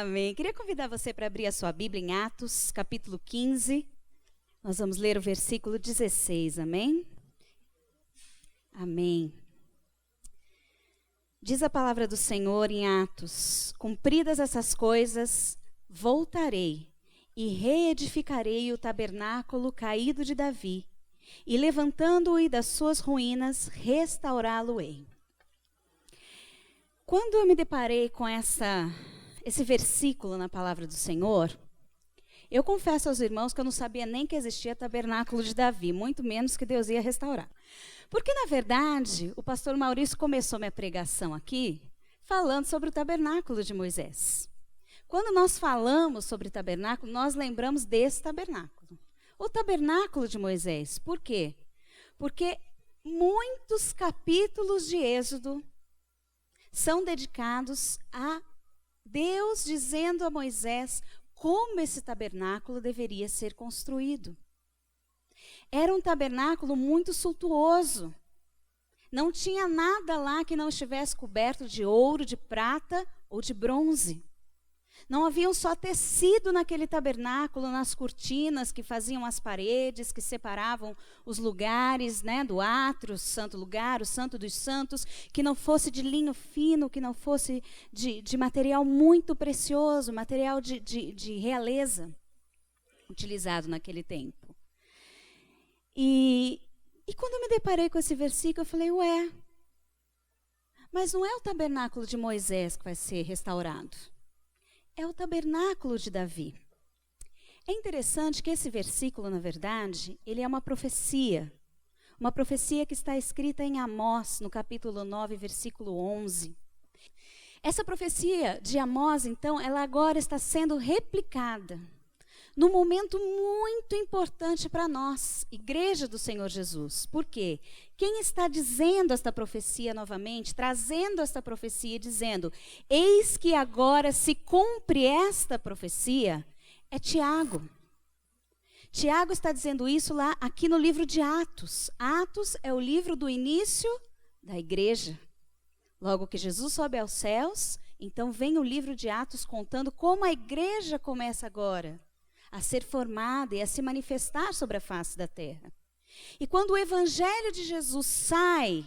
Amém. Queria convidar você para abrir a sua Bíblia em Atos, capítulo 15. Nós vamos ler o versículo 16, amém? Amém. Diz a palavra do Senhor em Atos: cumpridas essas coisas, voltarei e reedificarei o tabernáculo caído de Davi, e levantando-o das suas ruínas, restaurá-lo-ei. Quando eu me deparei com esse versículo na palavra do Senhor, eu confesso aos irmãos que eu não sabia nem que existia tabernáculo de Davi, muito menos que Deus ia restaurar. Porque, na verdade, o pastor Maurício começou minha pregação aqui falando sobre o tabernáculo de Moisés. Quando nós falamos sobre tabernáculo, nós lembramos desse tabernáculo. O tabernáculo de Moisés. Por quê? Porque muitos capítulos de Êxodo são dedicados a Deus dizendo a Moisés como esse tabernáculo deveria ser construído. Era um tabernáculo muito suntuoso. Não tinha nada lá que não estivesse coberto de ouro, de prata ou de bronze. Não havia só tecido naquele tabernáculo, nas cortinas que faziam as paredes, que separavam os lugares, do átrio, o santo lugar, o santo dos santos, que não fosse de linho fino, que não fosse de material muito precioso, material de realeza, utilizado naquele tempo. E quando eu me deparei com esse versículo, eu falei, mas não é o tabernáculo de Moisés que vai ser restaurado. É o tabernáculo de Davi. É interessante que esse versículo, na verdade, ele é uma profecia que está escrita em Amós, no capítulo 9, versículo 11. Essa profecia de Amós, então, ela agora está sendo replicada num momento muito importante para nós, Igreja do Senhor Jesus. Por quê? Quem está dizendo esta profecia novamente, trazendo esta profecia, dizendo, eis que agora se cumpre esta profecia, é Tiago. Tiago está dizendo isso lá, aqui no livro de Atos. Atos é o livro do início da igreja. Logo que Jesus sobe aos céus, então vem o livro de Atos contando como a igreja começa agora a ser formada e a se manifestar sobre a face da terra. E quando o evangelho de Jesus sai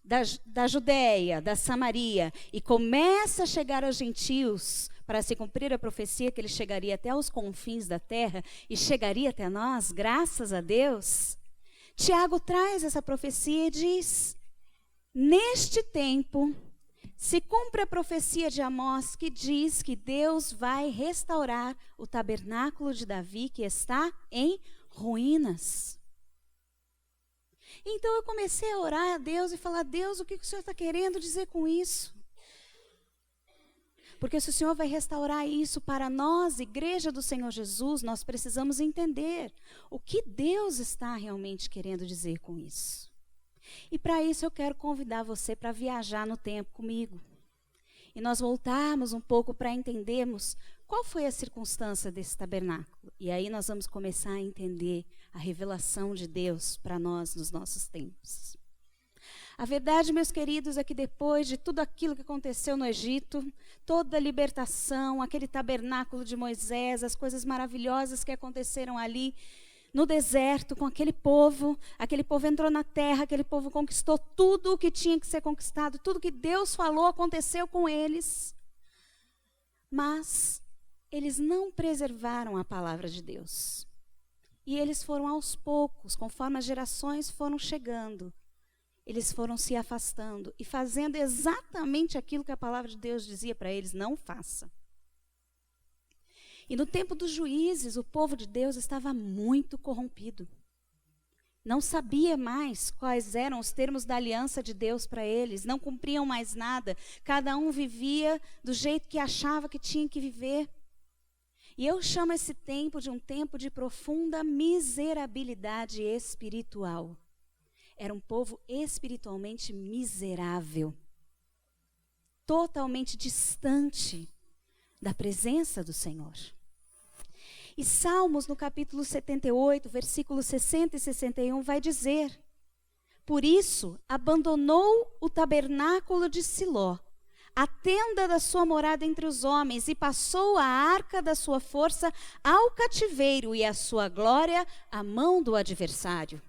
da Judéia, da Samaria, e começa a chegar aos gentios, para se cumprir a profecia que ele chegaria até os confins da terra, e chegaria até nós, graças a Deus, Tiago traz essa profecia e diz, neste tempo, se cumpre a profecia de Amós que diz que Deus vai restaurar o tabernáculo de Davi que está em ruínas. Então eu comecei a orar a Deus e falar, Deus, o que o Senhor está querendo dizer com isso? Porque se o Senhor vai restaurar isso para nós, Igreja do Senhor Jesus, nós precisamos entender o que Deus está realmente querendo dizer com isso. E para isso eu quero convidar você para viajar no tempo comigo. E nós voltarmos um pouco para entendermos qual foi a circunstância desse tabernáculo. E aí nós vamos começar a entender a revelação de Deus para nós nos nossos tempos. A verdade, meus queridos, é que depois de tudo aquilo que aconteceu no Egito, toda a libertação, aquele tabernáculo de Moisés, as coisas maravilhosas que aconteceram ali, no deserto, com aquele povo entrou na terra, aquele povo conquistou tudo o que tinha que ser conquistado, tudo que Deus falou aconteceu com eles. Mas eles não preservaram a palavra de Deus. E eles foram aos poucos, conforme as gerações foram chegando, eles foram se afastando e fazendo exatamente aquilo que a palavra de Deus dizia para eles, não faça. E no tempo dos juízes, o povo de Deus estava muito corrompido. Não sabia mais quais eram os termos da aliança de Deus para eles. Não cumpriam mais nada. Cada um vivia do jeito que achava que tinha que viver. E eu chamo esse tempo de um tempo de profunda miserabilidade espiritual. Era um povo espiritualmente miserável. Totalmente distante da presença do Senhor. E Salmos, no capítulo 78, versículos 60 e 61, vai dizer, por isso, abandonou o tabernáculo de Siló, a tenda da sua morada entre os homens, e passou a arca da sua força ao cativeiro, e a sua glória à mão do adversário.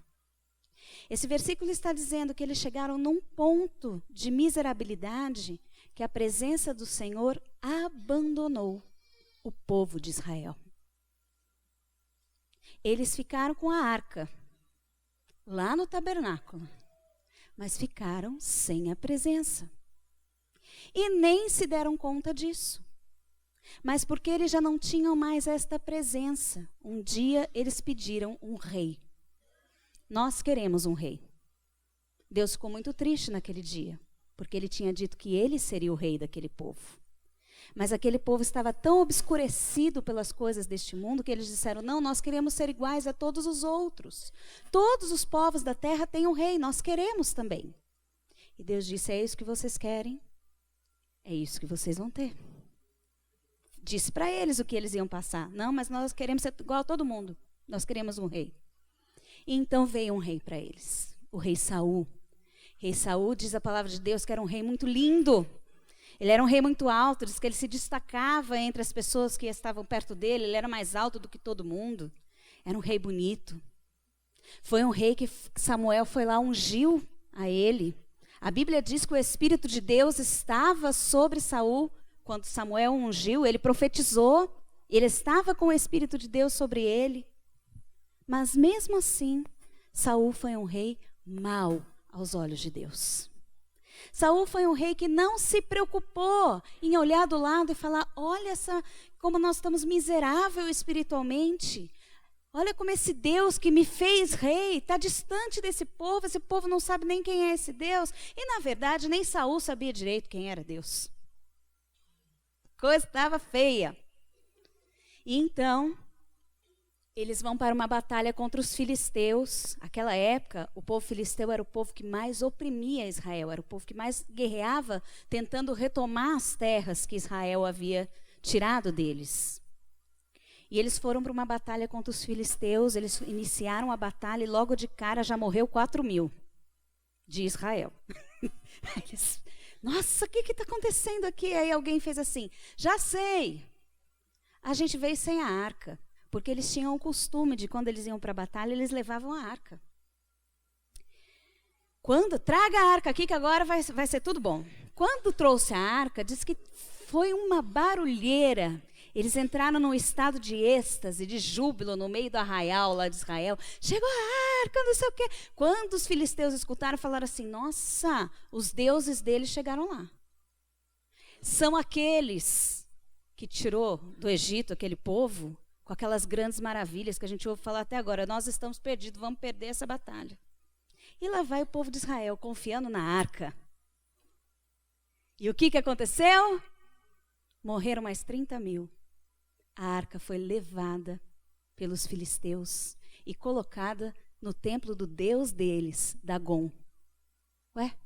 Esse versículo está dizendo que eles chegaram num ponto de miserabilidade que a presença do Senhor abandonou o povo de Israel. Eles ficaram com a arca lá no tabernáculo, mas ficaram sem a presença. E nem se deram conta disso. Mas porque eles já não tinham mais esta presença, um dia eles pediram um rei. Nós queremos um rei. Deus ficou muito triste naquele dia, porque ele tinha dito que ele seria o rei daquele povo. Mas aquele povo estava tão obscurecido pelas coisas deste mundo que eles disseram: não, nós queremos ser iguais a todos os outros. Todos os povos da terra têm um rei, nós queremos também. E Deus disse: é isso que vocês querem? É isso que vocês vão ter. Disse para eles o que eles iam passar. Não, mas nós queremos ser igual a todo mundo. Nós queremos um rei. E então veio um rei para eles, o rei Saul. Rei Saul, diz a palavra de Deus, que era um rei muito lindo. Ele era um rei muito alto, diz que ele se destacava entre as pessoas que estavam perto dele. Ele era mais alto do que todo mundo. Era um rei bonito. Foi um rei que Samuel foi lá, ungiu a ele. A Bíblia diz que o Espírito de Deus estava sobre Saul. Quando Samuel ungiu, ele profetizou. Ele estava com o Espírito de Deus sobre ele. Mas mesmo assim, Saul foi um rei mau aos olhos de Deus. Saul foi um rei que não se preocupou em olhar do lado e falar: olha como nós estamos miseráveis espiritualmente. Olha como esse Deus que me fez rei está distante desse povo. Esse povo não sabe nem quem é esse Deus. E na verdade nem Saul sabia direito quem era Deus. A coisa estava feia. E então eles vão para uma batalha contra os filisteus. Naquela época, o povo filisteu era o povo que mais oprimia Israel, era o povo que mais guerreava, tentando retomar as terras que Israel havia tirado deles. E eles foram para uma batalha contra os filisteus, eles iniciaram a batalha e logo de cara já morreu 4.000 de Israel. Eles, nossa, o que está acontecendo aqui? Aí alguém fez assim: já sei, a gente veio sem a arca. Porque eles tinham o costume de, quando eles iam para a batalha, eles levavam a arca. Traga a arca aqui que agora vai ser tudo bom. Quando trouxe a arca, diz que foi uma barulheira. Eles entraram num estado de êxtase, de júbilo, no meio do arraial lá de Israel. Chegou a arca, não sei o quê. Quando os filisteus escutaram, falaram assim: nossa, os deuses deles chegaram lá. São aqueles que tirou do Egito aquele povo, com aquelas grandes maravilhas que a gente ouve falar até agora. Nós estamos perdidos, vamos perder essa batalha. E lá vai o povo de Israel, confiando na arca. E o que aconteceu? Morreram mais 30.000. A arca foi levada pelos filisteus e colocada no templo do Deus deles, Dagom. Ué?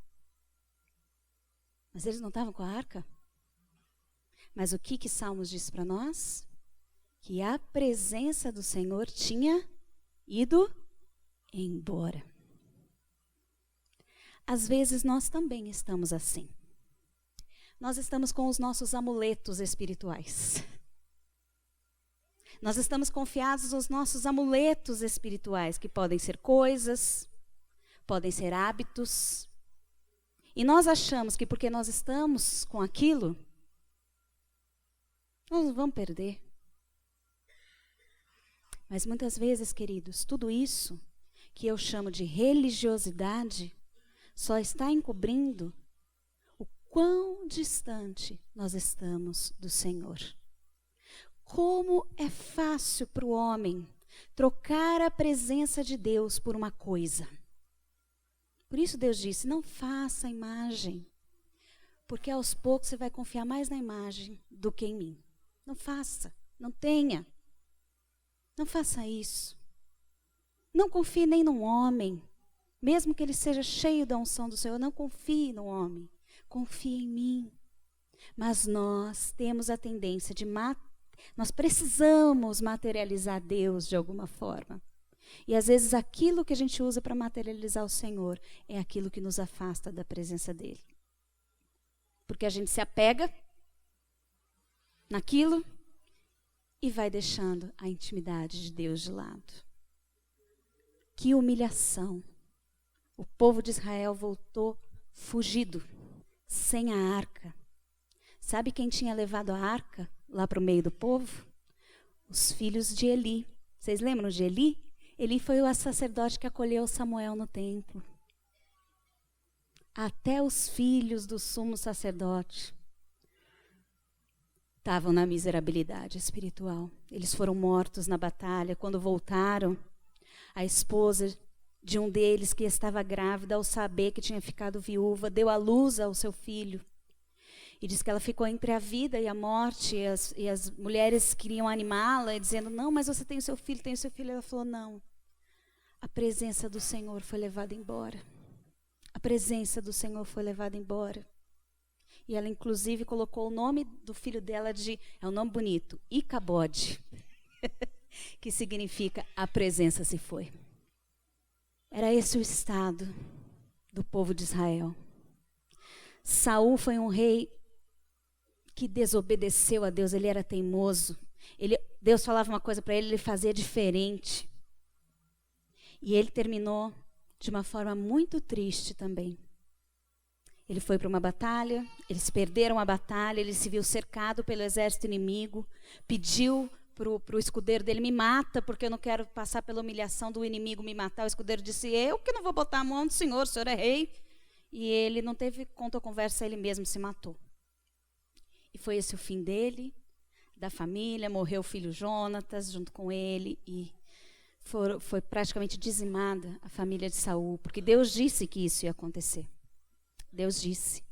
Mas eles não estavam com a arca? Mas o que Salmos diz para nós? Que a presença do Senhor tinha ido embora. Às vezes nós também estamos assim. Nós estamos com os nossos amuletos espirituais. Nós estamos confiados nos nossos amuletos espirituais, que podem ser coisas, podem ser hábitos. E nós achamos que porque nós estamos com aquilo, nós não vamos perder. Mas muitas vezes, queridos, tudo isso que eu chamo de religiosidade só está encobrindo o quão distante nós estamos do Senhor. Como é fácil para o homem trocar a presença de Deus por uma coisa. Por isso Deus disse: não faça imagem, porque aos poucos você vai confiar mais na imagem do que em mim. Não faça, não tenha. Não faça isso. Não confie nem no homem. Mesmo que ele seja cheio da unção do Senhor, não confie no homem. Confie em mim. Mas nós temos a tendência de nós precisamos materializar Deus de alguma forma. E às vezes aquilo que a gente usa para materializar o Senhor é aquilo que nos afasta da presença dele. Porque a gente se apega naquilo e vai deixando a intimidade de Deus de lado. Que humilhação. O povo de Israel voltou fugido, sem a arca. Sabe quem tinha levado a arca lá para o meio do povo? Os filhos de Eli. Vocês lembram de Eli? Eli foi o sacerdote que acolheu Samuel no templo. Até os filhos do sumo sacerdote estavam na miserabilidade espiritual. Eles foram mortos na batalha. Quando voltaram, a esposa de um deles, que estava grávida, ao saber que tinha ficado viúva, deu à luz ao seu filho. E diz que ela ficou entre a vida e a morte, e as mulheres queriam animá-la, dizendo, não, mas você tem o seu filho, tem o seu filho. Ela falou, não, a presença do Senhor foi levada embora. A presença do Senhor foi levada embora. E ela, inclusive, colocou o nome do filho dela é um nome bonito, Icabode, que significa a presença se foi. Era esse o estado do povo de Israel. Saul foi um rei que desobedeceu a Deus, ele era teimoso. Deus falava uma coisa para ele, ele fazia diferente. E ele terminou de uma forma muito triste também. Ele foi para uma batalha, eles perderam a batalha, ele se viu cercado pelo exército inimigo, pediu para o escudeiro dele, me mata, porque eu não quero passar pela humilhação do inimigo me matar. O escudeiro disse, eu que não vou botar a mão do Senhor, o Senhor é rei. E ele não teve conta ou conversa, ele mesmo se matou. E foi esse o fim dele, da família, morreu o filho Jonatas junto com ele, e foi praticamente dizimada a família de Saul, porque Deus disse que isso ia acontecer. Deus disse.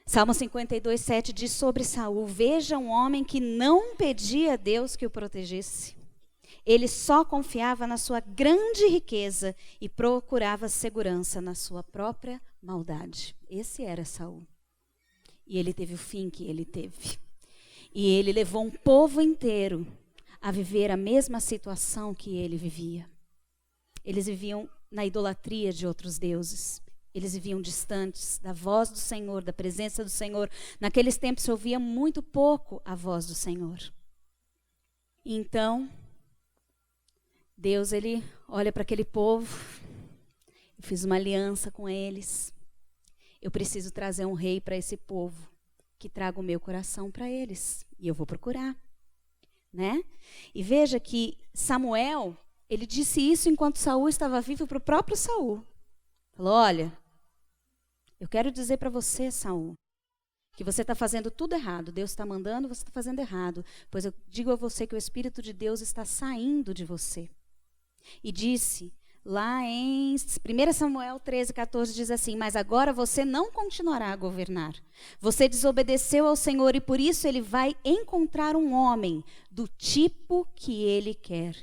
Salmo 52:7 diz sobre Saul, veja um homem que não pedia a Deus que o protegesse. Ele só confiava na sua grande riqueza e procurava segurança na sua própria maldade. Esse era Saul. E ele teve o fim que ele teve. E ele levou um povo inteiro a viver a mesma situação que ele vivia. Eles viviam na idolatria de outros deuses. Eles viviam distantes da voz do Senhor, da presença do Senhor. Naqueles tempos se ouvia muito pouco a voz do Senhor. Então, Deus, ele olha para aquele povo. Eu fiz uma aliança com eles. Eu preciso trazer um rei para esse povo que traga o meu coração para eles. E eu vou procurar, né? E veja que Samuel, ele disse isso enquanto Saul estava vivo para o próprio Saul. Falou, olha, eu quero dizer para você, Saul, que você está fazendo tudo errado. Deus está mandando, você está fazendo errado. Pois eu digo a você que o Espírito de Deus está saindo de você. E disse, lá em 1 Samuel 13:14, diz assim, mas agora você não continuará a governar. Você desobedeceu ao Senhor e por isso ele vai encontrar um homem do tipo que ele quer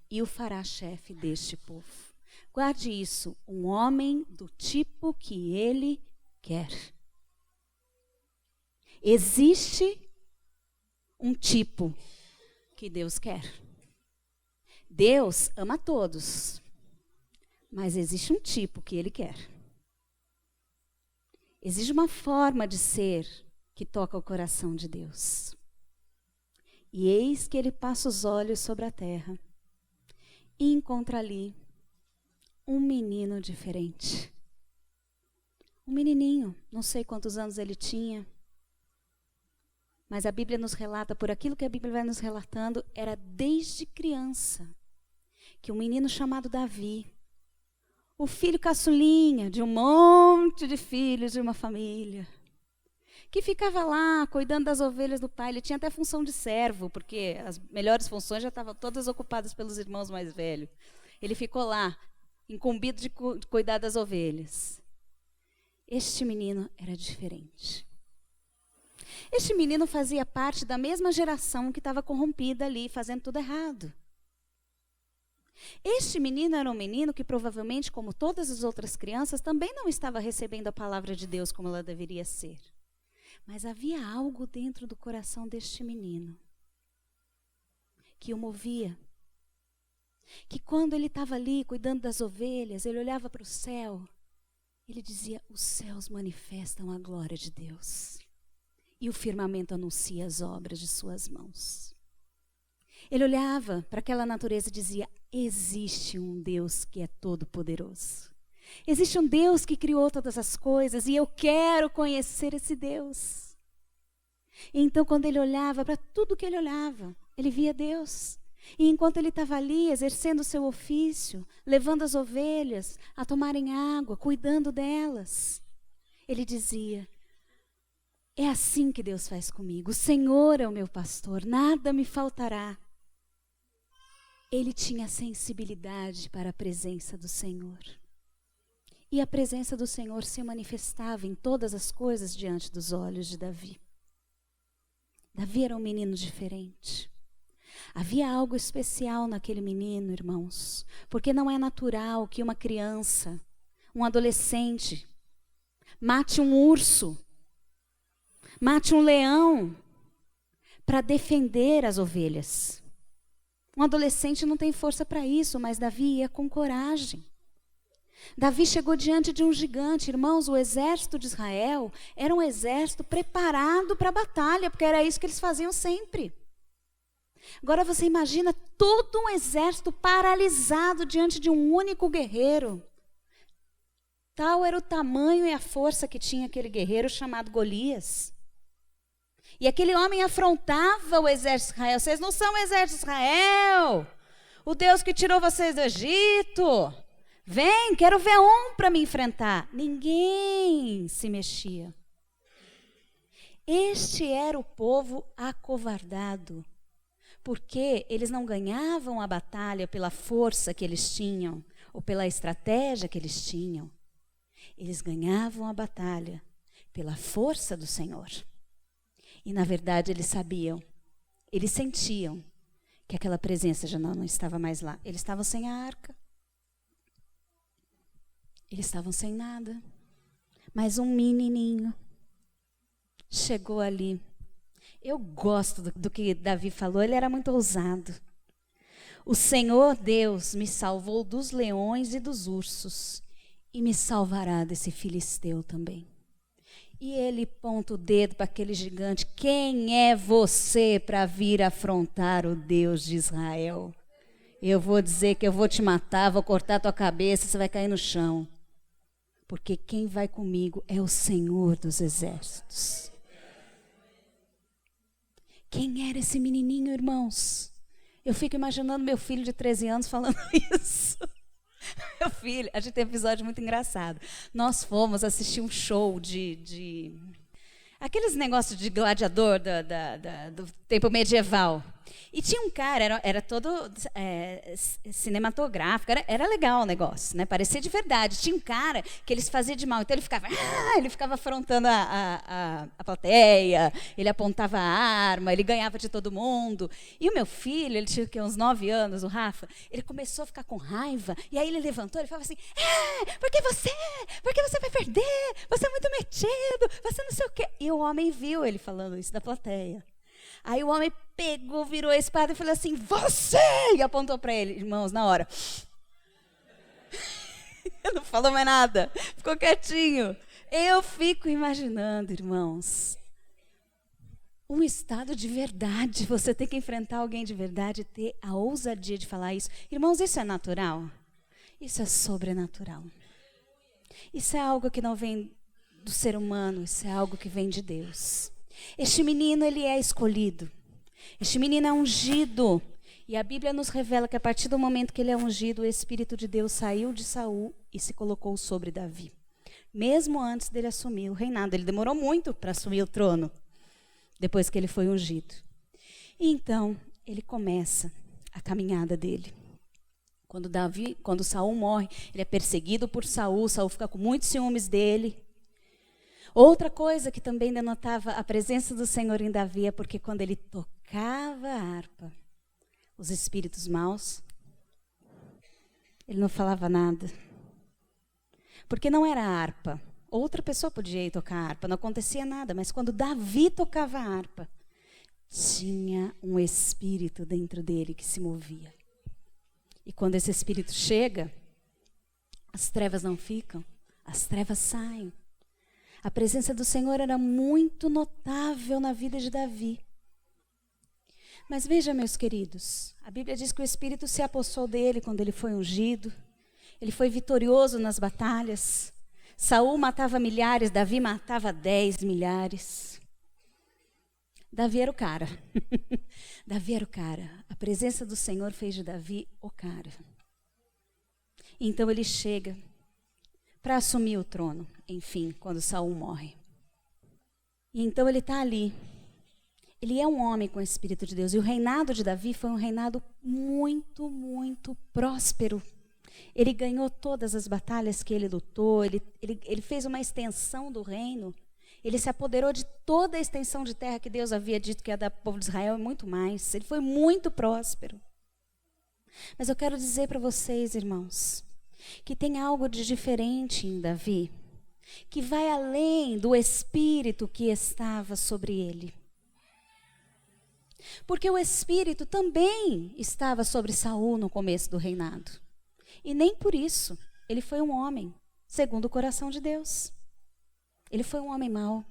e o fará chefe deste povo. Guarde isso, um homem do tipo que ele quer. Existe um tipo que Deus quer. Deus ama todos, mas existe um tipo que ele quer. Existe uma forma de ser que toca o coração de Deus. E eis que ele passa os olhos sobre a terra e encontra ali um menino diferente. Um menininho, não sei quantos anos ele tinha, mas a Bíblia nos relata, por aquilo que a Bíblia vai nos relatando, era desde criança que um menino chamado Davi, o filho caçulinha de um monte de filhos de uma família, que ficava lá cuidando das ovelhas do pai. Ele tinha até função de servo, porque as melhores funções já estavam todas ocupadas pelos irmãos mais velhos. Ele ficou lá, incumbido de cuidar das ovelhas. Este menino era diferente. Este menino fazia parte da mesma geração que estava corrompida ali, fazendo tudo errado. Este menino era um menino que provavelmente, como todas as outras crianças, também não estava recebendo a palavra de Deus como ela deveria ser. Mas havia algo dentro do coração deste menino que o movia. Que quando ele estava ali cuidando das ovelhas, ele olhava para o céu Ele dizia: os céus manifestam a glória de Deus e o firmamento anuncia as obras de suas mãos. Ele olhava para aquela natureza e dizia: existe um Deus que é todo-poderoso. Existe um Deus que criou todas as coisas e eu quero conhecer esse Deus. E então, quando ele olhava para tudo que ele olhava, ele via Deus. E enquanto ele estava ali exercendo o seu ofício, levando as ovelhas a tomarem água, cuidando delas, ele dizia: é assim que Deus faz comigo. O Senhor é o meu pastor, nada me faltará. Ele tinha sensibilidade para a presença do Senhor. E a presença do Senhor se manifestava em todas as coisas diante dos olhos de Davi. Davi era um menino diferente. Havia algo especial naquele menino, irmãos, porque não é natural que uma criança, um adolescente, mate um urso, mate um leão para defender as ovelhas. Um adolescente não tem força para isso, mas Davi ia com coragem. Davi chegou diante de um gigante. Irmãos, o exército de Israel era um exército preparado para a batalha, porque era isso que eles faziam sempre. Agora você imagina todo um exército paralisado diante de um único guerreiro. Tal era o tamanho e a força que tinha aquele guerreiro chamado Golias. E aquele homem afrontava o exército de Israel. Vocês não são o exército de Israel. O Deus que tirou vocês do Egito. Vem, quero ver um para me enfrentar. Ninguém se mexia. Este era o povo acovardado. Porque eles não ganhavam a batalha pela força que eles tinham, ou pela estratégia que eles tinham. Eles ganhavam a batalha pela força do Senhor. E na verdade eles sabiam, eles sentiam que aquela presença já não estava mais lá. Eles estavam sem a arca. Eles estavam sem nada. Mas um menininho chegou ali. Eu gosto do que Davi falou, ele era muito ousado. O Senhor Deus me salvou dos leões e dos ursos e me salvará desse filisteu também. E ele ponta o dedo para aquele gigante: quem é você para vir afrontar o Deus de Israel? Eu vou dizer que eu vou te matar, vou cortar tua cabeça, você vai cair no chão. Porque quem vai comigo é o Senhor dos exércitos. Quem era esse menininho, irmãos? Eu fico imaginando meu filho de 13 anos falando isso. Meu filho, a gente tem um episódio muito engraçado. Nós fomos assistir um show de aqueles negócios de gladiador do tempo medieval. E tinha um cara, era todo cinematográfico, era legal o negócio, né? Parecia de verdade. Tinha um cara que eles faziam de mal, então ele ficava afrontando a plateia, ele apontava a arma, ele ganhava de todo mundo. E o meu filho, ele tinha uns 9 anos, o Rafa, ele começou a ficar com raiva, e aí ele levantou, ele falava assim: porque você vai perder, você é muito metido, você não sei o quê. E o homem viu ele falando isso da plateia. Aí o homem pegou, virou a espada e falou assim: você! E apontou para ele, irmãos, na hora. Não falou mais nada, ficou quietinho. Eu fico imaginando, irmãos, um estado de verdade. Você tem que enfrentar alguém de verdade e ter a ousadia de falar isso. Irmãos, isso é natural? Isso é sobrenatural. Isso é algo que não vem do ser humano, isso é algo que vem de Deus. Este menino, ele é escolhido. Este menino é ungido. E a Bíblia nos revela que a partir do momento que ele é ungido, o Espírito de Deus saiu de Saul e se colocou sobre Davi. Mesmo antes dele assumir o reinado. Ele demorou muito para assumir o trono, depois que ele foi ungido. E então, ele começa a caminhada dele. Quando Saul morre, ele é perseguido por Saul. Saul fica com muitos ciúmes dele. Outra coisa que também denotava a presença do Senhor em Davi é porque quando ele tocava a harpa, os espíritos maus, ele não falava nada. Porque não era a harpa. Outra pessoa podia ir tocar a harpa, não acontecia nada. Mas quando Davi tocava a harpa, tinha um espírito dentro dele que se movia. E quando esse espírito chega, as trevas não ficam, as trevas saem. A presença do Senhor era muito notável na vida de Davi. Mas veja, meus queridos, a Bíblia diz que o Espírito se apossou dele quando ele foi ungido. Ele foi vitorioso nas batalhas. Saul matava milhares, Davi matava 10 milhares. Davi era o cara. Davi era o cara. A presença do Senhor fez de Davi o cara. Então ele chega para assumir o trono, enfim, quando Saul morre. E então ele está ali. Ele é um homem com o Espírito de Deus. E o reinado de Davi foi um reinado muito, muito próspero. Ele ganhou todas as batalhas que ele lutou. Ele fez uma extensão do reino. Ele se apoderou de toda a extensão de terra que Deus havia dito que ia dar para o povo de Israel e muito mais. Ele foi muito próspero. Mas eu quero dizer para vocês, irmãos, que tem algo de diferente em Davi, que vai além do espírito que estava sobre ele. Porque o espírito também estava sobre Saul no começo do reinado. E nem por isso ele foi um homem segundo o coração de Deus. Ele foi um homem mau.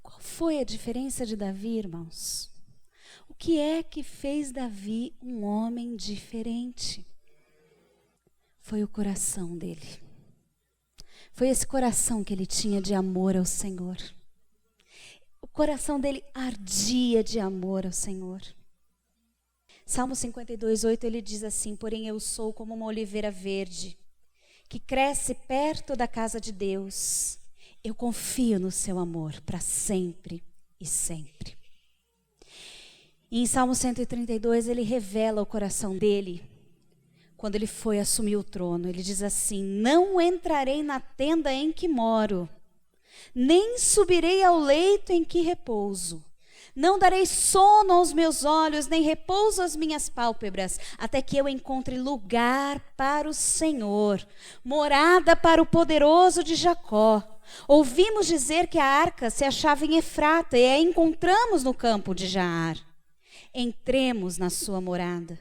Qual foi a diferença de Davi, irmãos? O que é que fez Davi um homem diferente? Foi o coração dele. Foi esse coração que ele tinha de amor ao Senhor. O coração dele ardia de amor ao Senhor. Salmo 52:8, ele diz assim: porém eu sou como uma oliveira verde, que cresce perto da casa de Deus. Eu confio no seu amor para sempre e sempre. E em Salmo 132, ele revela o coração dele. Quando ele foi assumir o trono, ele diz assim: não entrarei na tenda em que moro, nem subirei ao leito em que repouso. Não darei sono aos meus olhos, nem repouso às minhas pálpebras, até que eu encontre lugar para o Senhor, morada para o poderoso de Jacó. Ouvimos dizer que a arca se achava em Efrata e a encontramos no campo de Jaar. Entremos na sua morada.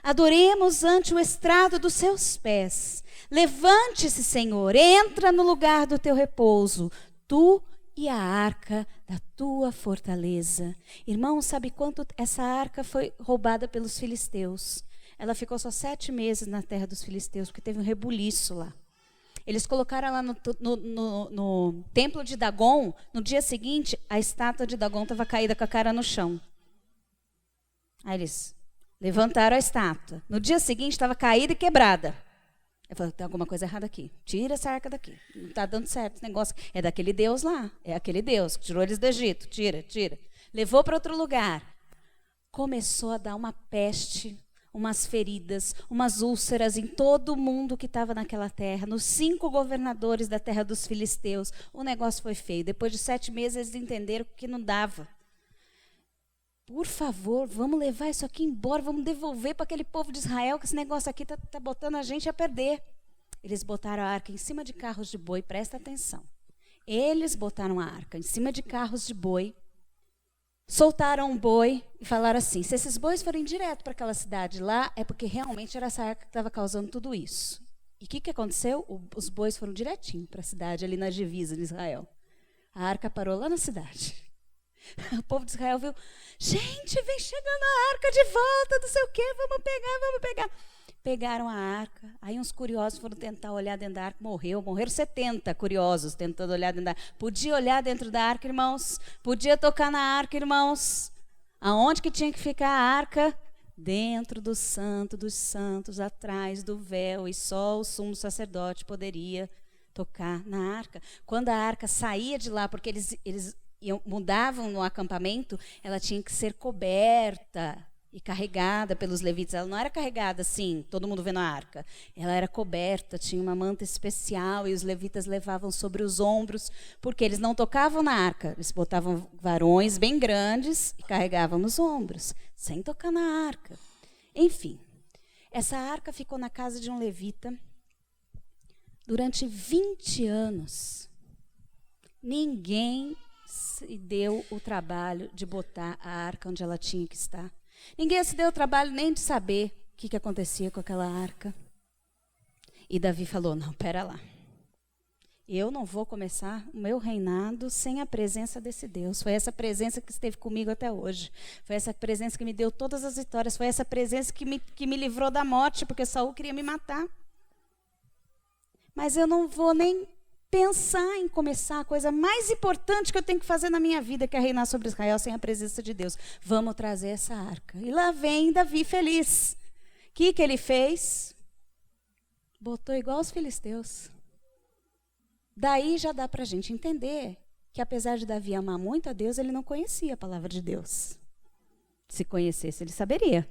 Adoremos ante o estrado dos seus pés. Levante-se, Senhor, entra no lugar do teu repouso, tu e a arca da tua fortaleza. Irmão, sabe quanto essa arca foi roubada pelos filisteus? Ela ficou só 7 meses na terra dos filisteus, porque teve um rebuliço lá. Eles colocaram lá no templo de Dagon. No dia seguinte, a estátua de Dagon estava caída com a cara no chão. Aí eles levantaram a estátua. No dia seguinte, estava caída e quebrada. Eu falei: tem alguma coisa errada aqui. Tira essa arca daqui. Não está dando certo esse negócio. É daquele Deus lá. É aquele Deus que tirou eles do Egito. Tira. Levou para outro lugar. Começou a dar uma peste, umas feridas, umas úlceras em todo mundo que estava naquela terra, nos 5 governadores da terra dos filisteus. O negócio foi feio. Depois de 7 meses, eles entenderam que não dava. Por favor, vamos levar isso aqui embora, vamos devolver para aquele povo de Israel, que esse negócio aqui está botando a gente a perder. Eles botaram a arca em cima de carros de boi, presta atenção. Eles botaram a arca em cima de carros de boi, soltaram um boi e falaram assim: se esses bois forem direto para aquela cidade lá, é porque realmente era essa arca que estava causando tudo isso. E o que aconteceu? Os bois foram direitinho para a cidade, ali na divisa de Israel. A arca parou lá na cidade. O povo de Israel viu: gente, vem chegando a arca de volta, não sei o quê, vamos pegar. Pegaram a arca, aí uns curiosos foram tentar olhar dentro da arca, morreram 70 curiosos tentando olhar dentro da arca. Podia olhar dentro da arca, irmãos? Podia tocar na arca, irmãos? Aonde que tinha que ficar a arca? Dentro do Santo dos Santos, atrás do véu, e só o sumo sacerdote poderia tocar na arca. Quando a arca saía de lá, porque eles mudavam no acampamento, ela tinha que ser coberta e carregada pelos levitas. Ela não era carregada assim, todo mundo vendo a arca. Ela era coberta, tinha uma manta especial, e os levitas levavam sobre os ombros, porque eles não tocavam na arca. Eles botavam varões bem grandes e carregavam nos ombros, sem tocar na arca. Enfim, essa arca ficou na casa de um levita durante 20 anos. Ninguém se deu o trabalho de botar a arca onde ela tinha que estar. Ninguém se deu o trabalho nem de saber o que acontecia com aquela arca. E Davi falou: não, pera lá. Eu não vou começar o meu reinado sem a presença desse Deus. Foi essa presença que esteve comigo até hoje. Foi essa presença que me deu todas as vitórias. Foi essa presença que me livrou da morte, porque Saul queria me matar. Mas eu não vou nem pensar em começar a coisa mais importante que eu tenho que fazer na minha vida, que é reinar sobre Israel sem a presença de Deus. Vamos trazer essa arca. E lá vem Davi feliz. O que ele fez? Botou igual os filisteus. Daí já dá para a gente entender que apesar de Davi amar muito a Deus, ele não conhecia a palavra de Deus. Se conhecesse, ele saberia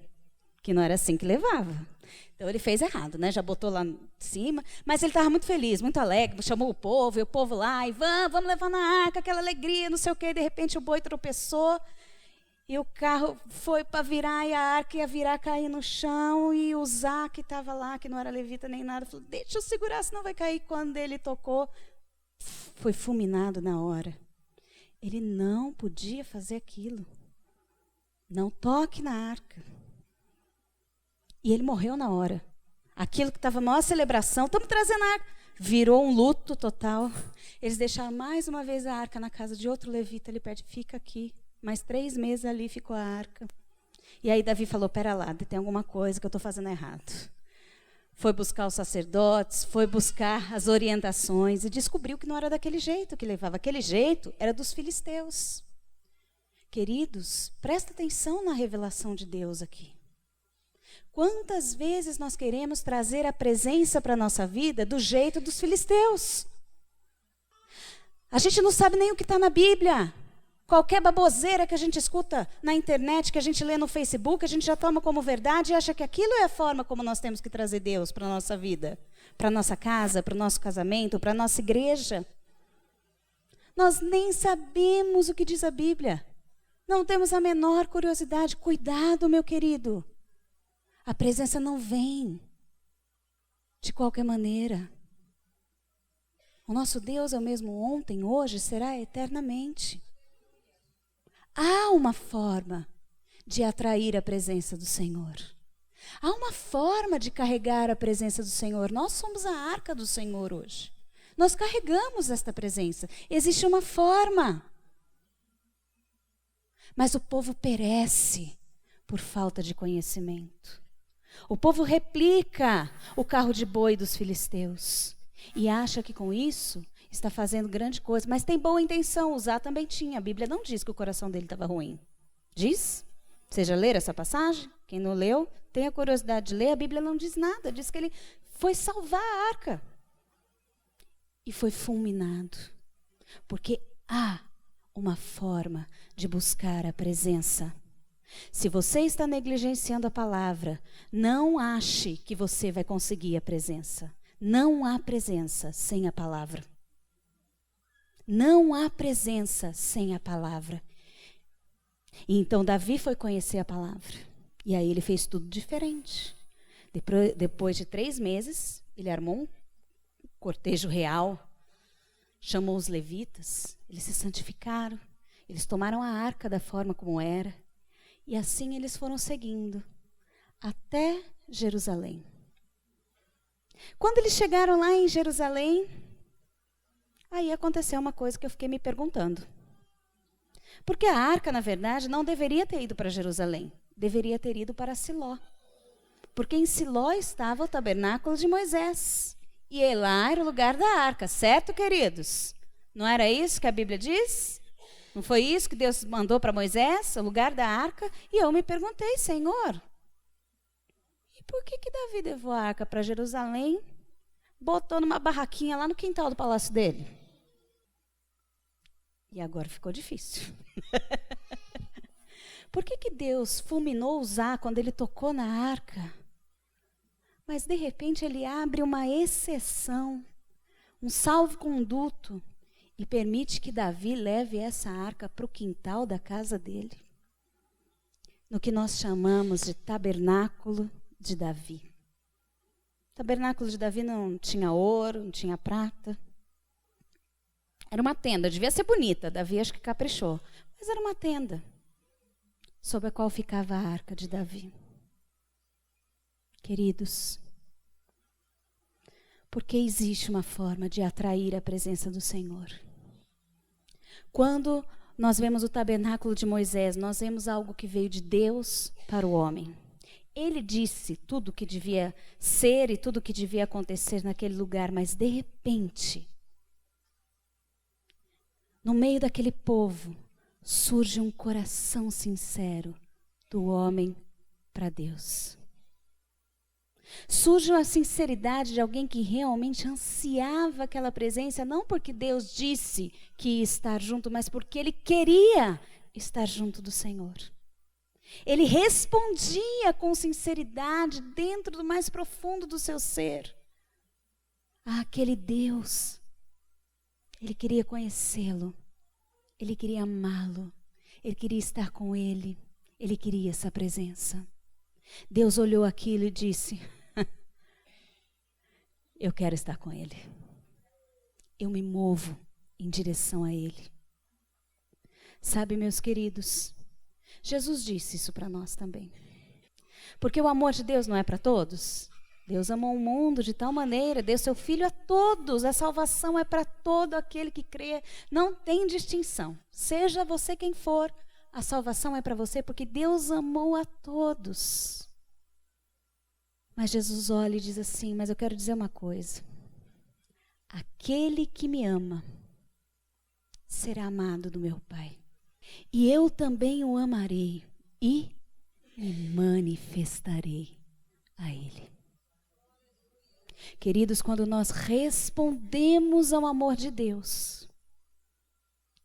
que não era assim que levava. Então ele fez errado, né? Já botou lá em cima, mas ele estava muito feliz, muito alegre, chamou o povo, e o povo lá, e vamos levar na arca, aquela alegria, não sei o quê. De repente o boi tropeçou, e o carro foi para virar, e a arca ia virar, cair no chão, e o Zá, que estava lá, que não era levita nem nada, falou, deixa eu segurar, senão vai cair. Quando ele tocou, foi fulminado na hora. Ele não podia fazer aquilo. Não toque na arca. E ele morreu na hora. Aquilo que estava a maior celebração, estamos trazendo a arca, virou um luto total. Eles deixaram mais uma vez a arca na casa de outro levita, ele pede, fica aqui. Mais 3 meses ali ficou a arca. E aí Davi falou, pera lá, tem alguma coisa que eu estou fazendo errado. Foi buscar os sacerdotes, foi buscar as orientações e descobriu que não era daquele jeito que levava. Aquele jeito era dos filisteus. Queridos, presta atenção na revelação de Deus aqui. Quantas vezes nós queremos trazer a presença para a nossa vida do jeito dos filisteus? A gente não sabe nem o que está na Bíblia. Qualquer baboseira que a gente escuta na internet, que a gente lê no Facebook, a gente já toma como verdade e acha que aquilo é a forma como nós temos que trazer Deus para a nossa vida, para a nossa casa, para o nosso casamento, para a nossa igreja. Nós nem sabemos o que diz a Bíblia. Não temos a menor curiosidade. Cuidado, meu querido. A presença não vem de qualquer maneira. O nosso Deus é o mesmo ontem, hoje, será eternamente. Há uma forma de atrair a presença do Senhor. Há uma forma de carregar a presença do Senhor. Nós somos a arca do Senhor hoje. Nós carregamos esta presença. Existe uma forma. Mas o povo perece por falta de conhecimento. O povo replica o carro de boi dos filisteus e acha que com isso está fazendo grande coisa, mas tem boa intenção. Uzá também tinha. A Bíblia não diz que o coração dele estava ruim. Diz? Você já leu essa passagem? Quem não leu, tenha curiosidade de ler. A Bíblia não diz nada. Diz que ele foi salvar a arca e foi fulminado. Porque há uma forma de buscar a presença. Se você está negligenciando a palavra, não ache que você vai conseguir a presença. Não há presença sem a palavra. Não há presença sem a palavra. E então Davi foi conhecer a palavra. E aí ele fez tudo diferente. Depois de 3 meses, ele armou um cortejo real, chamou os levitas, eles se santificaram, eles tomaram a arca da forma como era. E assim eles foram seguindo até Jerusalém. Quando eles chegaram lá em Jerusalém, aí aconteceu uma coisa que eu fiquei me perguntando. Porque a arca, na verdade, não deveria ter ido para Jerusalém. Deveria ter ido para Siló. Porque em Siló estava o tabernáculo de Moisés. E lá era o lugar da arca, certo, queridos? Não era isso que a Bíblia diz? Não foi isso que Deus mandou para Moisés, o lugar da arca? E eu me perguntei, Senhor, e por que Davi levou a arca para Jerusalém, botou numa barraquinha lá no quintal do palácio dele? E agora ficou difícil. Por que Deus fulminou Uzá quando ele tocou na arca? Mas de repente ele abre uma exceção, um salvo-conduto, e permite que Davi leve essa arca para o quintal da casa dele. No que nós chamamos de tabernáculo de Davi. O tabernáculo de Davi não tinha ouro, não tinha prata. Era uma tenda, devia ser bonita, Davi acho que caprichou. Mas era uma tenda, sob a qual ficava a arca de Davi. Queridos, Porque existe uma forma de atrair a presença do Senhor. Quando nós vemos o tabernáculo de Moisés, nós vemos algo que veio de Deus para o homem. Ele disse tudo o que devia ser e tudo o que devia acontecer naquele lugar, mas de repente, no meio daquele povo, surge um coração sincero do homem para Deus. Surge a sinceridade de alguém que realmente ansiava aquela presença, não porque Deus disse que ia estar junto, mas porque ele queria estar junto do Senhor. Ele respondia com sinceridade dentro do mais profundo do seu ser àquele Deus. Ele queria conhecê-lo, ele queria amá-lo, ele queria estar com ele, ele queria essa presença. Deus olhou aquilo e disse: eu quero estar com ele. Eu me movo em direção a ele. Sabe, meus queridos, Jesus disse isso para nós também. Porque o amor de Deus não é para todos. Deus amou o mundo de tal maneira, deu seu Filho a todos. A salvação é para todo aquele que crê. Não tem distinção. Seja você quem for, a salvação é para você, porque Deus amou a todos. Mas Jesus olha e diz assim: mas eu quero dizer uma coisa. Aquele que me ama será amado do meu Pai. E eu também o amarei e me manifestarei a Ele. Queridos, quando nós respondemos ao amor de Deus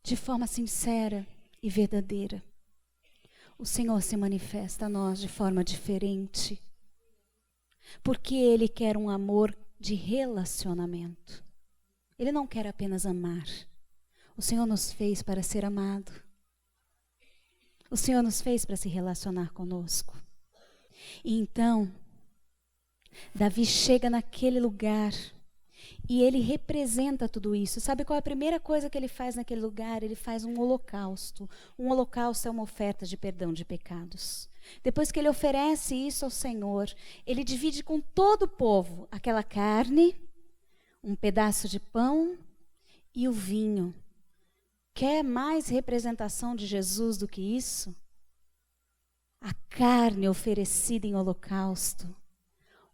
de forma sincera e verdadeira, o Senhor se manifesta a nós de forma diferente. Porque Ele quer um amor de relacionamento. Ele não quer apenas amar. O Senhor nos fez para ser amado. O Senhor nos fez para se relacionar conosco. E então, Davi chega naquele lugar e ele representa tudo isso. Sabe qual é a primeira coisa que ele faz naquele lugar? Ele faz um holocausto. Um holocausto é uma oferta de perdão de pecados. Depois que ele oferece isso ao Senhor, ele divide com todo o povo aquela carne, um pedaço de pão e o vinho. Quer mais representação de Jesus do que isso? A carne oferecida em holocausto,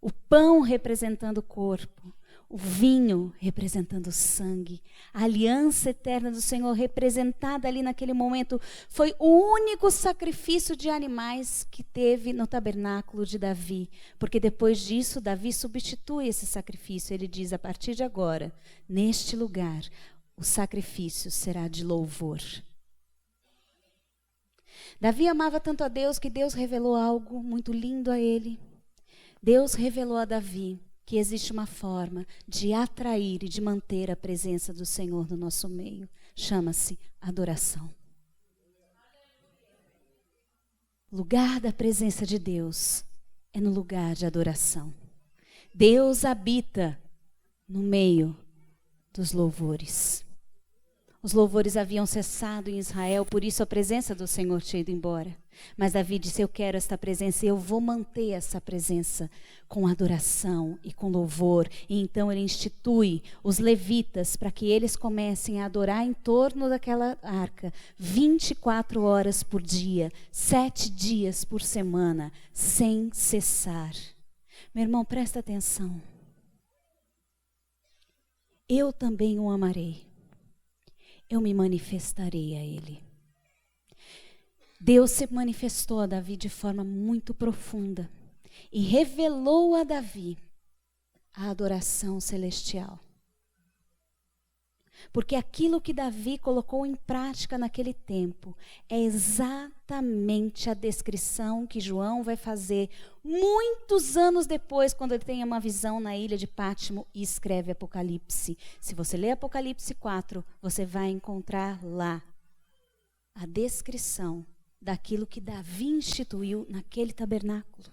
o pão representando o corpo, o vinho representando o sangue, a aliança eterna do Senhor representada ali naquele momento. Foi o único sacrifício de animais que teve no tabernáculo de Davi, porque depois disso Davi substitui esse sacrifício. Ele diz: a partir de agora, neste lugar, o sacrifício será de louvor. Davi amava tanto a Deus que Deus revelou algo muito lindo a ele. Deus revelou a Davi que existe uma forma de atrair e de manter a presença do Senhor no nosso meio. Chama-se adoração. O lugar da presença de Deus é no lugar de adoração. Deus habita no meio dos louvores. Os louvores haviam cessado em Israel, por isso a presença do Senhor tinha ido embora. Mas Davi disse: eu quero esta presença e eu vou manter essa presença com adoração e com louvor. E então ele institui os levitas para que eles comecem a adorar em torno daquela arca 24 horas por dia, 7 dias por semana, sem cessar. Meu irmão, presta atenção. Eu também o amarei. Eu me manifestarei a ele. Deus se manifestou a Davi de forma muito profunda e revelou a Davi a adoração celestial. Porque aquilo que Davi colocou em prática naquele tempo é exatamente a descrição que João vai fazer muitos anos depois, quando ele tem uma visão na ilha de Pátimo e escreve Apocalipse. Se você ler Apocalipse 4, você vai encontrar lá a descrição daquilo que Davi instituiu naquele tabernáculo.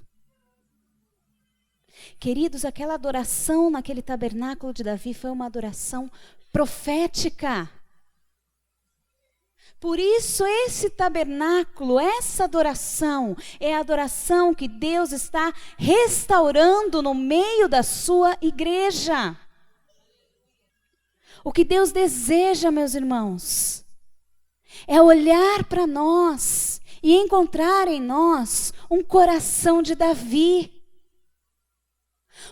Queridos, aquela adoração naquele tabernáculo de Davi foi uma adoração profética. Por isso esse tabernáculo, essa adoração, é a adoração que Deus está restaurando no meio da sua igreja. O que Deus deseja, meus irmãos, é olhar para nós e encontrar em nós um coração de Davi.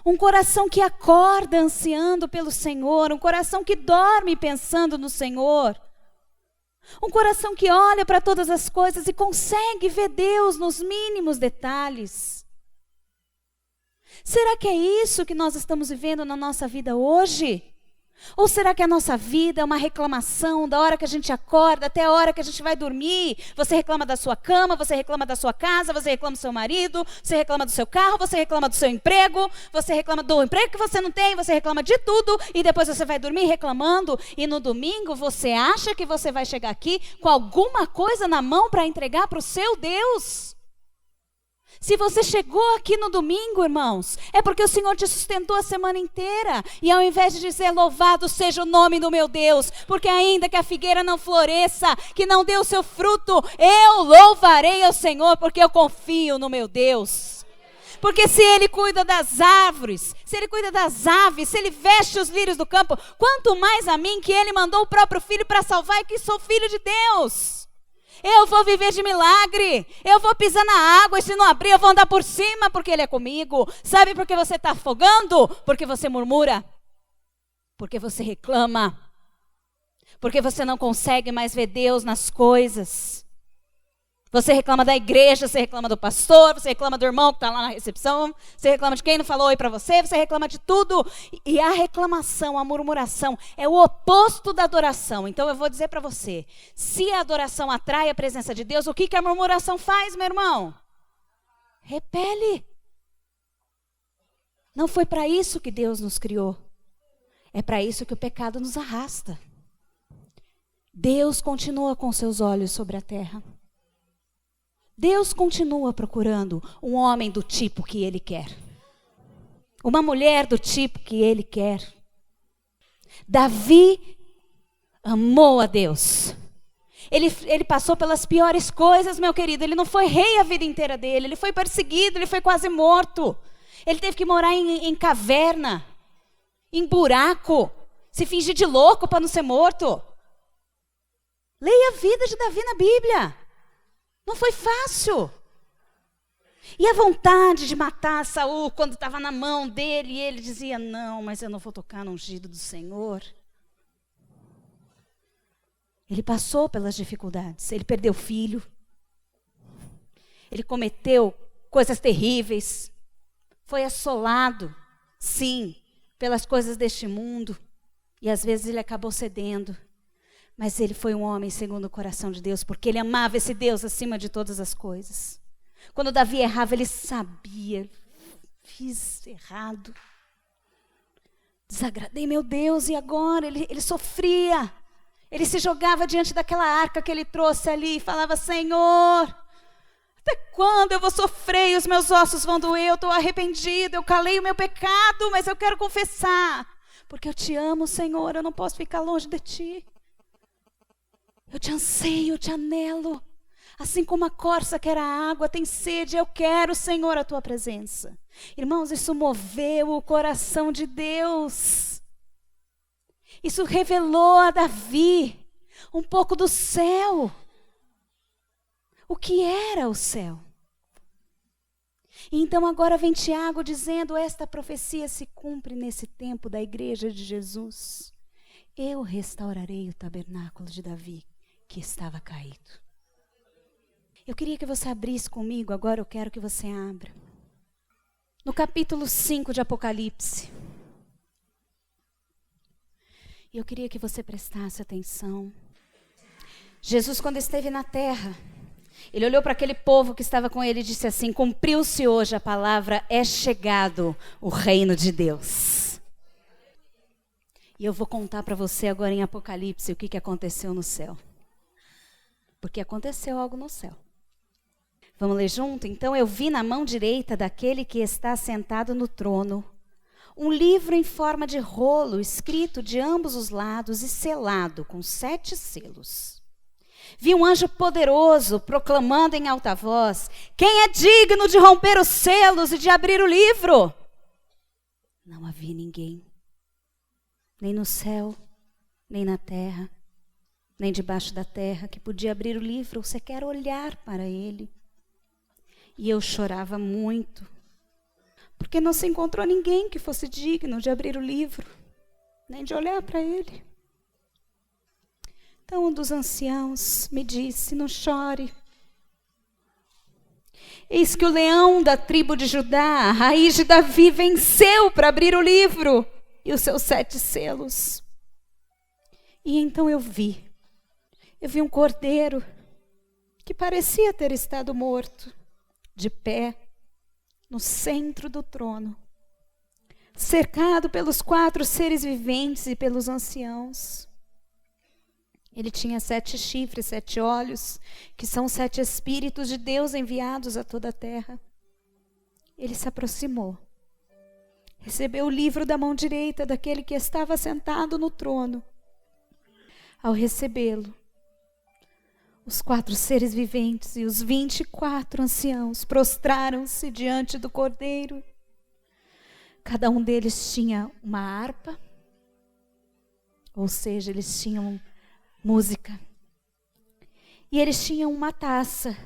Um coração que acorda ansiando pelo Senhor, um coração que dorme pensando no Senhor. Um coração que olha para todas as coisas e consegue ver Deus nos mínimos detalhes. Será que é isso que nós estamos vivendo na nossa vida hoje? Ou será que a nossa vida é uma reclamação da hora que a gente acorda até a hora que a gente vai dormir? Você reclama da sua cama, você reclama da sua casa, você reclama do seu marido, você reclama do seu carro, você reclama do seu emprego, você reclama do emprego que você não tem, você reclama de tudo e depois você vai dormir reclamando e no domingo você acha que você vai chegar aqui com alguma coisa na mão para entregar para o seu Deus? Se você chegou aqui no domingo, irmãos, é porque o Senhor te sustentou a semana inteira. E ao invés de dizer louvado seja o nome do meu Deus, porque ainda que a figueira não floresça, que não dê o seu fruto, eu louvarei ao Senhor, porque eu confio no meu Deus. Porque se Ele cuida das árvores, se Ele cuida das aves, se Ele veste os lírios do campo, quanto mais a mim que Ele mandou o próprio Filho para salvar e que sou filho de Deus. Eu vou viver de milagre, eu vou pisar na água e se não abrir eu vou andar por cima porque Ele é comigo. Sabe por que você está afogando? Porque você murmura, porque você reclama, porque você não consegue mais ver Deus nas coisas. Você reclama da igreja, você reclama do pastor, você reclama do irmão que está lá na recepção, você reclama de quem não falou oi para você, você reclama de tudo. E a reclamação, a murmuração é o oposto da adoração. Então eu vou dizer para você, se a adoração atrai a presença de Deus, o que a murmuração faz, meu irmão? Repele. Não foi para isso que Deus nos criou. É para isso que o pecado nos arrasta. Deus continua com seus olhos sobre a terra. Deus continua procurando um homem do tipo que Ele quer. Uma mulher do tipo que Ele quer. Davi amou a Deus. Ele passou pelas piores coisas, meu querido. Ele não foi rei a vida inteira dele. Ele foi perseguido, ele foi quase morto. Ele teve que morar em caverna, em buraco, se fingir de louco para não ser morto. Leia a vida de Davi na Bíblia. Não foi fácil. E a vontade de matar Saul quando estava na mão dele, e ele dizia, não, mas eu não vou tocar no ungido do Senhor. Ele passou pelas dificuldades, ele perdeu filho, ele cometeu coisas terríveis, foi assolado, sim, pelas coisas deste mundo, e às vezes ele acabou cedendo. Mas ele foi um homem segundo o coração de Deus, porque ele amava esse Deus acima de todas as coisas. Quando Davi errava, ele sabia, fiz errado, desagradei meu Deus, e agora ele sofria. Ele se jogava diante daquela arca que ele trouxe ali e falava, Senhor, até quando eu vou sofrer e os meus ossos vão doer? Eu estou arrependido, eu calei o meu pecado, mas eu quero confessar, porque eu te amo, Senhor, eu não posso ficar longe de ti. Eu te anseio, eu te anelo. Assim como a corça quer a água, tem sede, eu quero, Senhor, a tua presença. Irmãos, isso moveu o coração de Deus. Isso revelou a Davi um pouco do céu. O que era o céu? E então agora vem Tiago dizendo, esta profecia se cumpre nesse tempo da igreja de Jesus. Eu restaurarei o tabernáculo de Davi, que estava caído. Eu queria que você abrisse comigo, agora eu quero que você abra. No capítulo 5 de Apocalipse. E eu queria que você prestasse atenção. Jesus, quando esteve na terra, ele olhou para aquele povo que estava com ele e disse assim, cumpriu-se hoje a palavra, é chegado o reino de Deus. E eu vou contar para você agora em Apocalipse o que aconteceu no céu. Porque aconteceu algo no céu. Vamos ler junto? Então, eu vi na mão direita daquele que está sentado no trono, um livro em forma de rolo, escrito de ambos os lados e selado com 7 selos. Vi um anjo poderoso proclamando em alta voz, quem é digno de romper os selos e de abrir o livro? Não havia ninguém, nem no céu, nem na terra, nem debaixo da terra, que podia abrir o livro ou sequer olhar para ele. E eu chorava muito, porque não se encontrou ninguém que fosse digno de abrir o livro, nem de olhar para ele. Então um dos anciãos me disse: não chore. Eis que o leão da tribo de Judá, a raiz de Davi, venceu para abrir o livro e os seus 7 selos. E então eu vi um cordeiro que parecia ter estado morto, de pé, no centro do trono, cercado pelos 4 seres viventes e pelos anciãos. Ele tinha 7 chifres, 7 olhos, que são 7 espíritos de Deus enviados a toda a terra. Ele se aproximou, recebeu o livro da mão direita daquele que estava sentado no trono. Ao recebê-lo, os 4 seres viventes e os 24 anciãos prostraram-se diante do cordeiro. Cada um deles tinha uma harpa, ou seja, eles tinham música. E eles tinham uma taça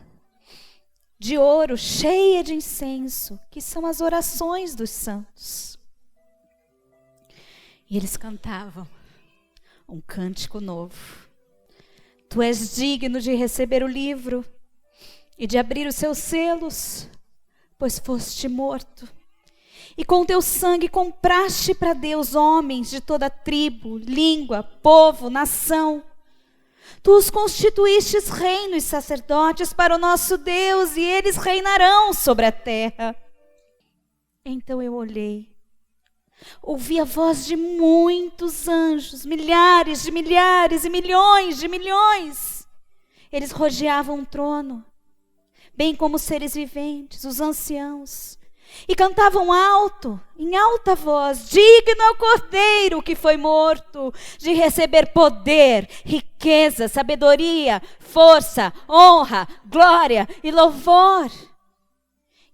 de ouro cheia de incenso, que são as orações dos santos. E eles cantavam um cântico novo. Tu és digno de receber o livro e de abrir os seus selos, pois foste morto. E com teu sangue compraste para Deus homens de toda tribo, língua, povo, nação. Tu os constituístes reino e sacerdotes para o nosso Deus, e eles reinarão sobre a terra. Então eu olhei, ouvi a voz de muitos anjos, milhares e milhões de milhões. Eles rodeavam o trono, bem como os seres viventes, os anciãos, e cantavam alto, em alta voz: digno ao Cordeiro que foi morto, de receber poder, riqueza, sabedoria, força, honra, glória e louvor.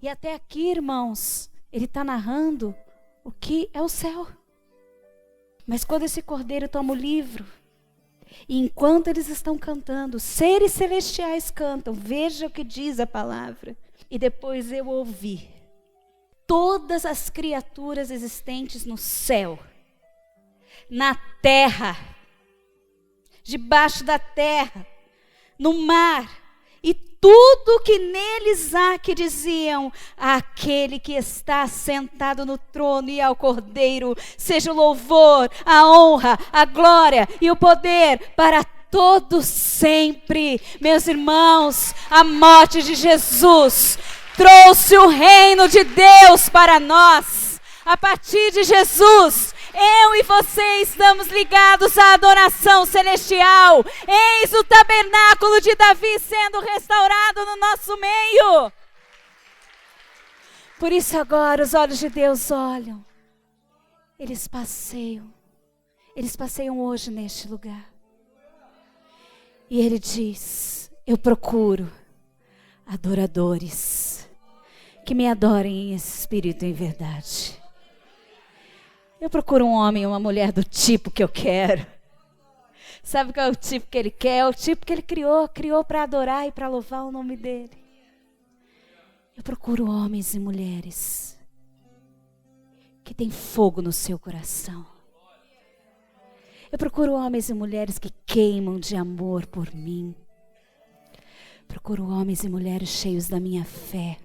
E até aqui, irmãos, ele está narrando o que é o céu. Mas quando esse Cordeiro toma o livro, e enquanto eles estão cantando, seres celestiais cantam, veja o que diz a palavra. E depois eu ouvi todas as criaturas existentes no céu, na terra, debaixo da terra, no mar, e tudo que neles há, que diziam: àquele que está sentado no trono e ao Cordeiro, seja o louvor, a honra, a glória e o poder para todos sempre. Meus irmãos, a morte de Jesus trouxe o reino de Deus para nós. A partir de Jesus, eu e você estamos ligados à adoração celestial. Eis o tabernáculo de Davi sendo restaurado no nosso meio. Por isso agora os olhos de Deus olham. Eles passeiam hoje neste lugar. E Ele diz: eu procuro adoradores que me adorem em espírito e em verdade. Eu procuro um homem e uma mulher do tipo que eu quero. Sabe qual é o tipo que Ele quer? É o tipo que Ele criou para adorar e para louvar o nome dEle. Eu procuro homens e mulheres que têm fogo no seu coração. Eu procuro homens e mulheres que queimam de amor por mim. Procuro homens e mulheres cheios da minha fé.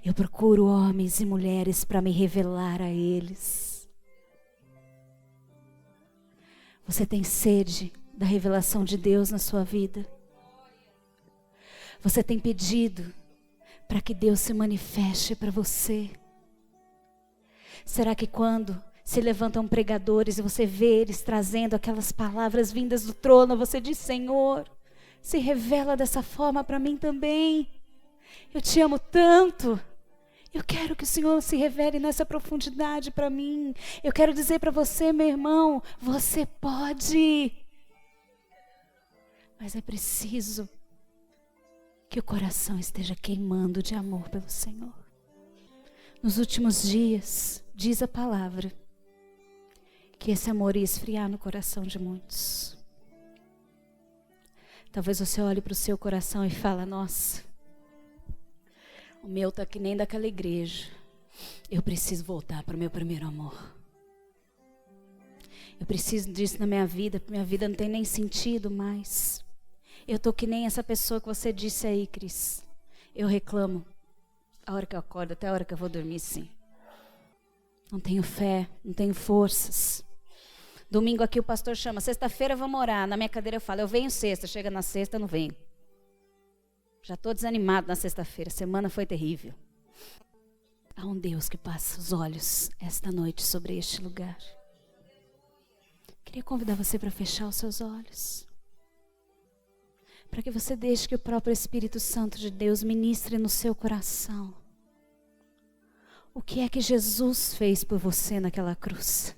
Eu procuro homens e mulheres para me revelar a eles. Você tem sede da revelação de Deus na sua vida? Você tem pedido para que Deus se manifeste para você? Será que quando se levantam pregadores e você vê eles trazendo aquelas palavras vindas do trono, você diz: Senhor, se revela dessa forma para mim também. Eu te amo tanto. Eu quero que o Senhor se revele nessa profundidade para mim. Eu quero dizer para você, meu irmão, você pode. Mas é preciso que o coração esteja queimando de amor pelo Senhor. Nos últimos dias, diz a palavra, que esse amor ia esfriar no coração de muitos. Talvez você olhe para o seu coração e fala: nossa, o meu está que nem daquela igreja. Eu preciso voltar para o meu primeiro amor. Eu preciso disso na minha vida não tem nem sentido mais. Eu estou que nem essa pessoa que você disse aí, Cris. Eu reclamo a hora que eu acordo, até a hora que eu vou dormir, sim. Não tenho fé, não tenho forças. Domingo aqui o pastor chama, sexta-feira vamos orar. Na minha cadeira eu falo, eu venho sexta, chega na sexta, eu não venho. Já estou desanimado na sexta-feira, a semana foi terrível. Há um Deus que passa os olhos esta noite sobre este lugar. Queria convidar você para fechar os seus olhos. Para que você deixe que o próprio Espírito Santo de Deus ministre no seu coração. O que é que Jesus fez por você naquela cruz?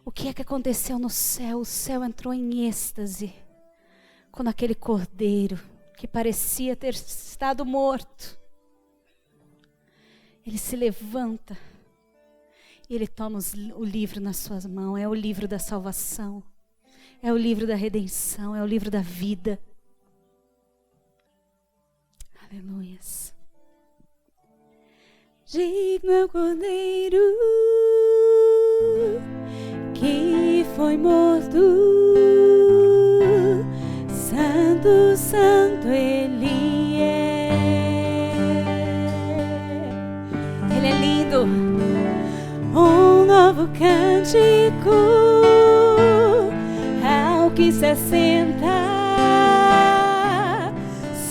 O que é que aconteceu no céu? O céu entrou em êxtase. Quando aquele cordeiro, que parecia ter estado morto, ele se levanta. E ele toma o livro nas suas mãos. É o livro da salvação. É o livro da redenção. É o livro da vida. Aleluias. Digno é o Cordeiro que foi morto. Santo, santo Ele é. Ele é lindo. Um novo cântico ao que se assenta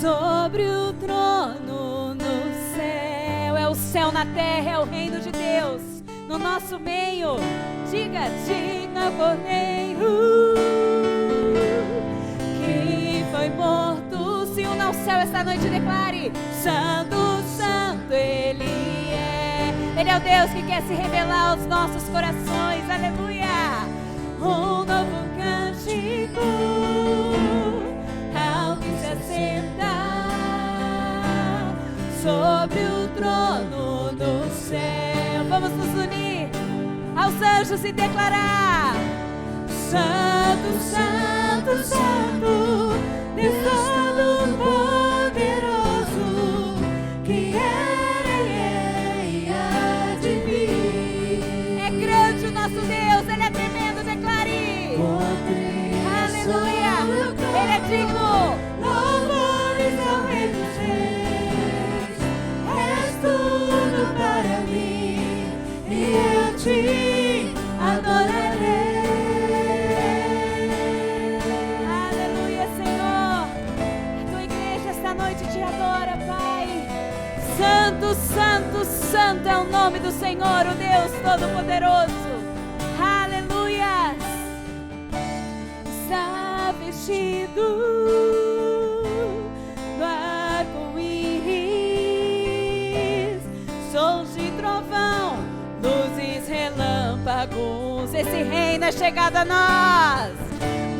sobre o trono no céu. É o céu na terra, é o reino de Deus no nosso meio. Diga, digno é o Cordeiro que foi morto. Se une ao céu esta noite, declare: Santo, santo Ele é. Ele é o Deus que quer se revelar aos nossos corações. Aleluia. Um novo cântico ao que se assenta sobre o trono do céu. Vamos nos unir aos anjos e declarar: Santo, santo, santo, Deus Todo-Poderoso, que era e há de vir. É grande o nosso Deus, Ele é tremendo, declare. Aleluia, Ele é digno. Louvores ao Rei dos Reis, és tudo para mim, e eu te adorarei. Aleluia, Senhor. A tua igreja esta noite te adora, Pai. Santo, santo, santo é o nome do Senhor, o Deus Todo-Poderoso. Aleluia. Está vestido do arco-íris, sons de trovão, luzes, relâmpagos. Esse reino é chegado a nós.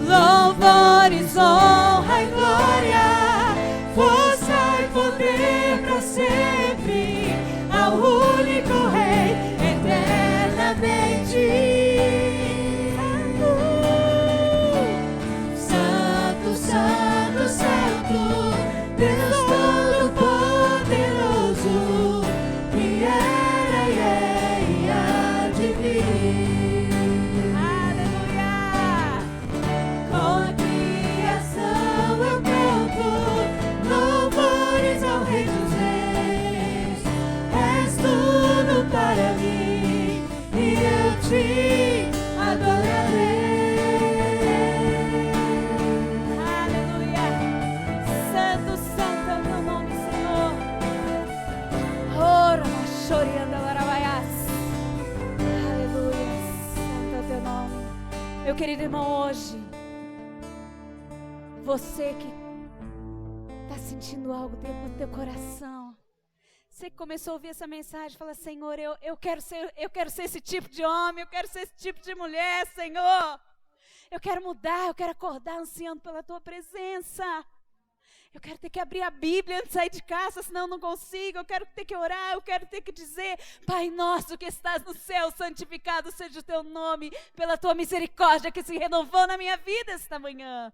Louvores, honra e glória, força e poder para sempre ao único Rei eternamente. Santo, santo, santo, Deus Todo-Poderoso, que era e há de vir. Aleluia! Com a criação eu canto louvores ao Rei dos Reis. És tudo para mim e eu te adorarei. Aleluia! Santo, santo é o teu nome, Senhor. Ora, machorianda, larabaiás. Aleluia! Santo é o teu nome. Meu querido irmão, hoje, você que está sentindo algo dentro do teu coração, você que começou a ouvir essa mensagem, fala: Senhor, eu quero ser esse tipo de homem, eu quero ser esse tipo de mulher, Senhor. Eu quero mudar, eu quero acordar ansiando pela tua presença. Eu quero ter que abrir a Bíblia antes de sair de casa, senão eu não consigo. Eu quero ter que orar, eu quero ter que dizer: Pai nosso que estás no céu, santificado seja o teu nome, pela tua misericórdia que se renovou na minha vida esta manhã.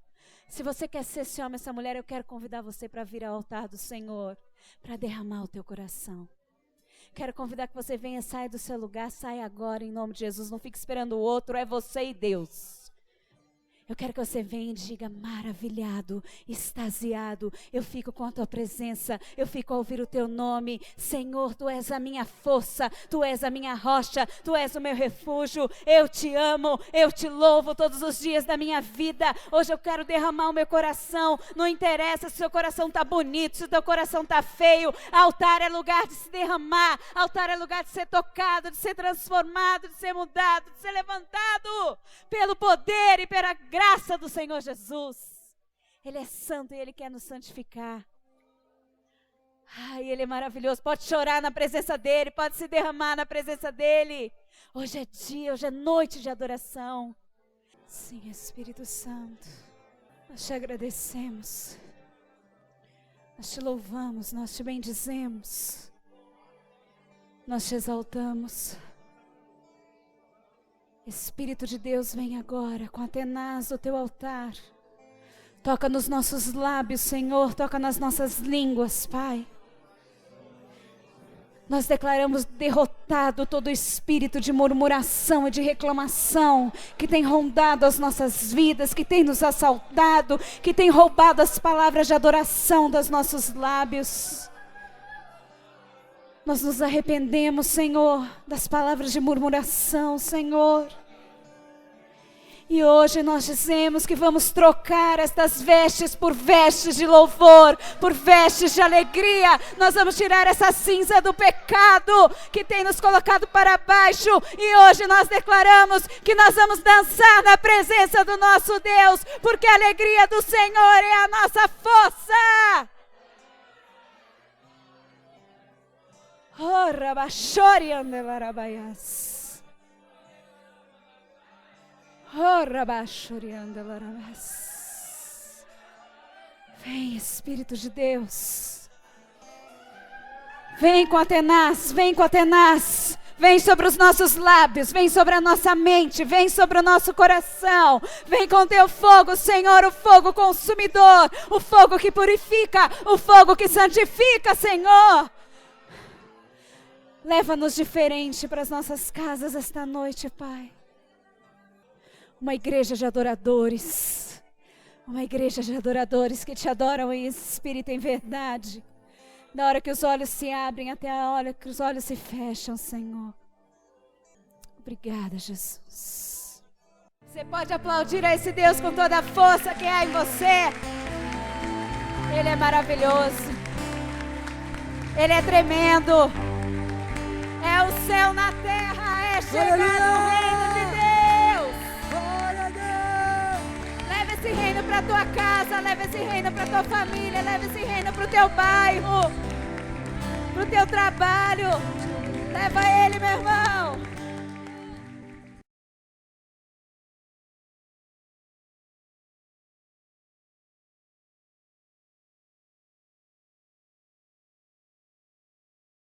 Se você quer ser esse homem, essa mulher, eu quero convidar você para vir ao altar do Senhor, para derramar o teu coração. Quero convidar que você venha, saia do seu lugar, saia agora em nome de Jesus. Não fique esperando o outro, é você e Deus. Eu quero que você venha e diga: maravilhado, extasiado, eu fico com a tua presença, eu fico a ouvir o teu nome. Senhor, tu és a minha força, tu és a minha rocha, tu és o meu refúgio. Eu te amo, eu te louvo todos os dias da minha vida. Hoje eu quero derramar o meu coração. Não interessa se o seu coração está bonito, se o teu coração está feio. Altar é lugar de se derramar, altar é lugar de ser tocado, de ser transformado, de ser mudado, de ser levantado pelo poder e pela graça do Senhor Jesus. Ele é santo e Ele quer nos santificar. Ai, Ele é maravilhoso. Pode chorar na presença dEle, pode se derramar na presença dEle. Hoje é dia, hoje é noite de adoração. Sim, Espírito Santo, nós te agradecemos, nós te louvamos, nós te bendizemos, nós te exaltamos. Espírito de Deus, vem agora com a tenaz do teu altar. Toca nos nossos lábios, Senhor, toca nas nossas línguas, Pai. Nós declaramos derrotado todo espírito de murmuração e de reclamação que tem rondado as nossas vidas, que tem nos assaltado, que tem roubado as palavras de adoração dos nossos lábios. Nós nos arrependemos, Senhor, das palavras de murmuração, Senhor. E hoje nós dizemos que vamos trocar estas vestes por vestes de louvor, por vestes de alegria. Nós vamos tirar essa cinza do pecado que tem nos colocado para baixo. E hoje nós declaramos que nós vamos dançar na presença do nosso Deus, porque a alegria do Senhor é a nossa força. Oh, Rabachoriandelarabaias. Oh, Rabachoriandelarabaias. Vem, Espírito de Deus. Vem com a tenaz, vem com a tenaz. Vem sobre os nossos lábios, vem sobre a nossa mente, vem sobre o nosso coração. Vem com teu fogo, Senhor, o fogo consumidor, o fogo que purifica, o fogo que santifica, Senhor. Leva-nos diferente para as nossas casas esta noite, Pai. Uma igreja de adoradores. Uma igreja de adoradores que te adoram em espírito e em verdade. Da hora que os olhos se abrem até a hora que os olhos se fecham, Senhor. Obrigada, Jesus. Você pode aplaudir a esse Deus com toda a força que há em você. Ele é maravilhoso. Ele é tremendo. É o céu na terra, é chegar no reino de Deus. Leva esse reino para a tua casa, leva esse reino para a tua família, leva esse reino para o teu bairro, para o teu trabalho. Leva ele, meu irmão.